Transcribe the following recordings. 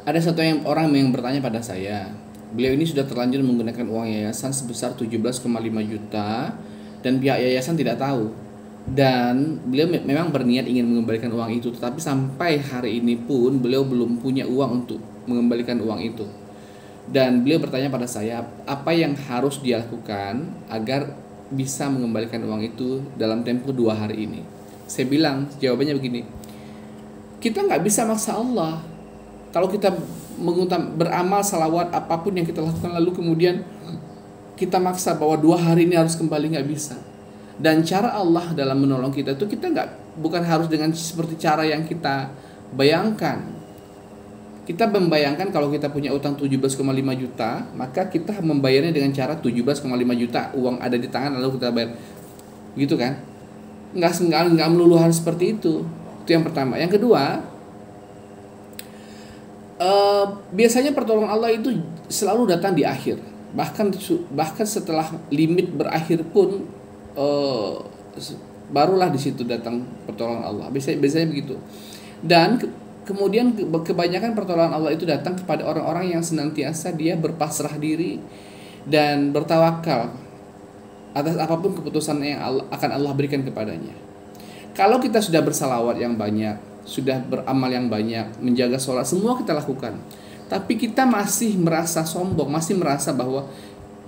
Ada orang yang bertanya pada saya, beliau ini sudah terlanjur menggunakan uang yayasan sebesar 17,5 juta dan pihak yayasan tidak tahu. Dan beliau memang berniat ingin mengembalikan uang itu, tetapi sampai hari ini pun beliau belum punya uang untuk mengembalikan uang itu. Dan beliau bertanya pada saya, apa yang harus dia lakukan agar bisa mengembalikan uang itu dalam tempo 2 hari ini. Saya bilang, jawabannya begini, kita nggak bisa maksa Allah. Kalau kita beramal salawat apapun yang kita lakukan, lalu kemudian kita maksa bahwa 2 hari ini harus kembali, nggak bisa. Dan cara Allah dalam menolong kita itu kita bukan harus dengan seperti cara yang kita bayangkan. Kita membayangkan kalau kita punya utang 17,5 juta, maka kita membayarnya dengan cara 17,5 juta uang ada di tangan lalu kita bayar. Gitu kan? Nggak melulu harus seperti itu. Itu yang pertama. Yang kedua, biasanya pertolongan Allah itu selalu datang di akhir. Bahkan setelah limit berakhir pun barulah di situ datang pertolongan Allah. Biasanya begitu. Dan kemudian kebanyakan pertolongan Allah itu datang kepada orang-orang yang senantiasa dia berpasrah diri dan bertawakal atas apapun keputusan yang akan Allah berikan kepadanya. Kalau kita sudah bersalawat yang banyak, sudah beramal yang banyak, menjaga sholat, semua kita lakukan, tapi kita masih merasa sombong, masih merasa bahwa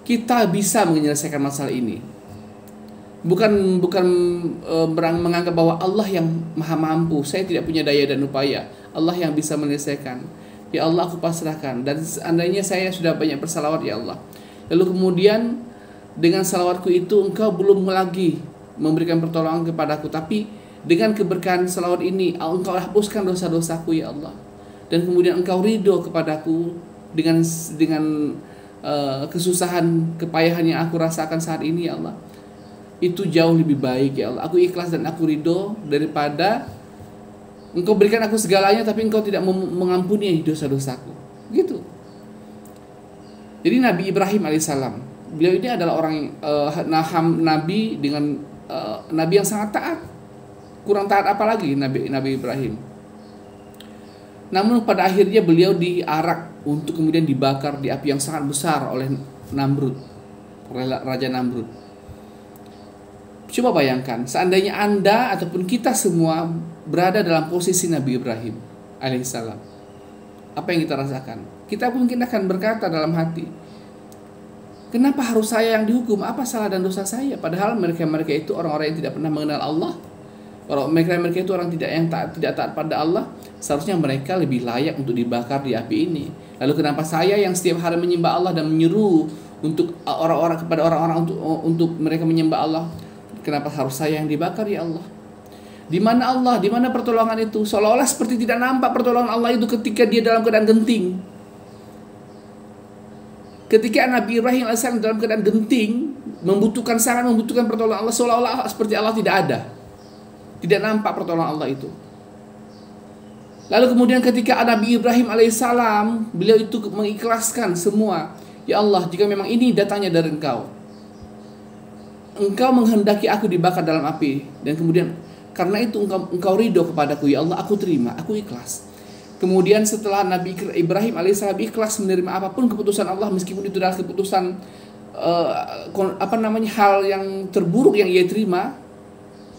kita bisa menyelesaikan masalah ini, bukan menganggap bahwa Allah yang maha mampu, saya tidak punya daya dan upaya, Allah yang bisa menyelesaikan. Ya Allah, aku pasrahkan. Dan seandainya saya sudah banyak bersalawat, ya Allah, lalu kemudian dengan salawatku itu Engkau belum lagi memberikan pertolongan kepadaku, tapi dengan keberkahan salawat ini Engkau hapuskan dosa-dosaku, ya Allah, dan kemudian Engkau ridho kepadaku dengan kesusahan, kepayahan yang aku rasakan saat ini, ya Allah, itu jauh lebih baik, ya Allah. Aku ikhlas dan aku ridho daripada Engkau berikan aku segalanya tapi Engkau tidak mengampuni dosa-dosaku. Gitu. Jadi Nabi Ibrahim alaihissalam, beliau ini adalah orang nabi dengan nabi yang sangat taat. Kurang taat apa lagi Nabi Ibrahim. Namun pada akhirnya beliau diarak untuk kemudian dibakar di api yang sangat besar oleh Namrud, oleh Raja Namrud. Coba bayangkan, seandainya Anda ataupun kita semua berada dalam posisi Nabi Ibrahim alaihissalam, apa yang kita rasakan? Kita mungkin akan berkata dalam hati, kenapa harus saya yang dihukum? Apa salah dan dosa saya? Padahal mereka itu orang-orang yang tidak pernah mengenal Allah. Mereka itu orang tidak taat pada Allah. Seharusnya mereka lebih layak untuk dibakar di api ini. Lalu kenapa saya yang setiap hari menyembah Allah dan menyeru kepada orang-orang untuk mereka menyembah Allah, kenapa harus saya yang dibakar, ya Allah? Di mana Allah? Di mana pertolongan itu? Seolah-olah seperti tidak nampak pertolongan Allah itu ketika dia dalam keadaan genting. Ketika Nabi Ibrahim AS dalam keadaan genting, sangat membutuhkan pertolongan Allah, seolah-olah seperti Allah tidak ada. Tidak nampak pertolongan Allah itu. Lalu kemudian ketika Nabi Ibrahim alaihissalam, beliau itu mengikhlaskan semua. Ya Allah, jika memang ini datangnya dari Engkau, Engkau menghendaki aku dibakar dalam api, dan kemudian karena itu Engkau ridho kepadaku, ya Allah, aku terima, aku ikhlas. Kemudian setelah Nabi Ibrahim alaihissalam ikhlas menerima apapun keputusan Allah, meskipun itu adalah keputusan hal yang terburuk yang ia terima,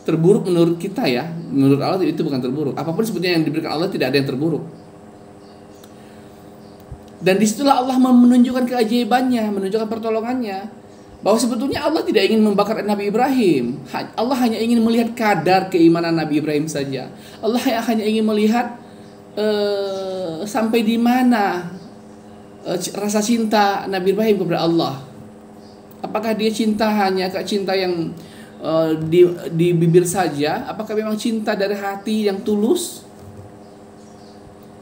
terburuk menurut kita ya, menurut Allah itu bukan terburuk. Apapun sebetulnya yang diberikan Allah tidak ada yang terburuk. Dan disitulah Allah menunjukkan keajaibannya, menunjukkan pertolongannya, bahwa sebetulnya Allah tidak ingin membakar Nabi Ibrahim. Allah hanya ingin melihat kadar keimanan Nabi Ibrahim saja. Allah hanya ingin melihat sampai di mana rasa cinta Nabi Ibrahim kepada Allah. Apakah dia cinta hanya cinta yang di bibir saja? Apakah memang cinta dari hati yang tulus?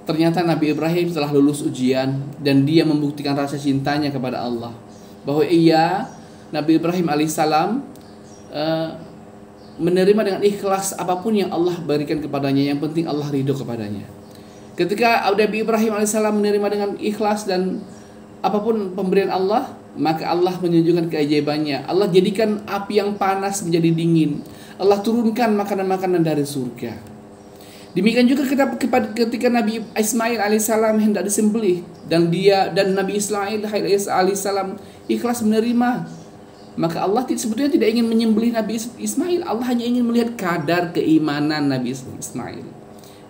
Ternyata Nabi Ibrahim telah lulus ujian dan dia membuktikan rasa cintanya kepada Allah, bahwa Nabi Ibrahim alaihissalam menerima dengan ikhlas apapun yang Allah berikan kepadanya. Yang penting Allah ridho kepadanya. Ketika Nabi Ibrahim alaihissalam menerima dengan ikhlas dan apapun pemberian Allah, maka Allah menunjukkan keajaibannya. Allah jadikan api yang panas menjadi dingin. Allah turunkan makanan-makanan dari surga. Demikian juga ketika Nabi Ismail alaihissalam hendak disembelih dan Nabi Ismail alaihissalam ikhlas menerima, maka Allah sebetulnya tidak ingin menyembelih Nabi Ismail. Allah hanya ingin melihat kadar keimanan Nabi Ismail.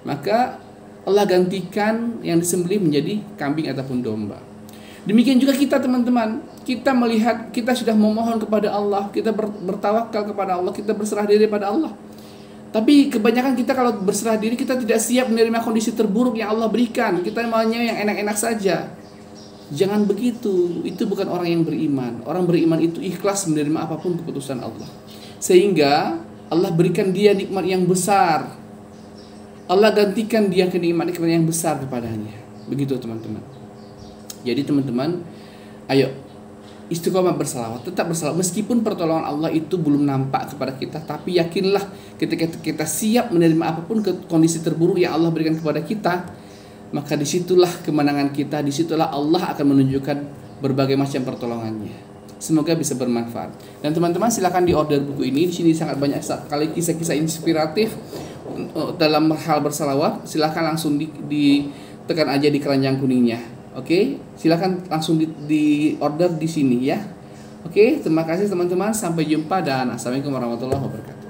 Maka Allah gantikan yang disembelih menjadi kambing ataupun domba. Demikian juga kita teman-teman, kita melihat kita sudah memohon kepada Allah, kita bertawakal kepada Allah, kita berserah diri pada Allah. Tapi kebanyakan kita kalau berserah diri, kita tidak siap menerima kondisi terburuk yang Allah berikan. Kita maunya yang enak-enak saja. Jangan begitu, itu bukan orang yang beriman. Orang beriman itu ikhlas menerima apapun keputusan Allah, sehingga Allah berikan dia nikmat yang besar. Allah gantikan dia kenikmatan yang besar kepadanya. Begitu teman-teman. Jadi teman-teman, ayo istiqomah bersalawat, tetap bersalawat meskipun pertolongan Allah itu belum nampak kepada kita, tapi yakinlah ketika kita siap menerima apapun kondisi terburuk yang Allah berikan kepada kita, maka disitulah kemenangan kita, disitulah Allah akan menunjukkan berbagai macam pertolongannya. Semoga bisa bermanfaat. Dan teman-teman silakan di order buku ini. Di sini sangat banyak sekali kisah-kisah inspiratif dalam hal bersalawat. Silakan langsung ditekan aja di keranjang kuningnya. Oke, silakan langsung di order di sini ya. Oke, terima kasih teman-teman. Sampai jumpa dan assalamualaikum warahmatullahi wabarakatuh.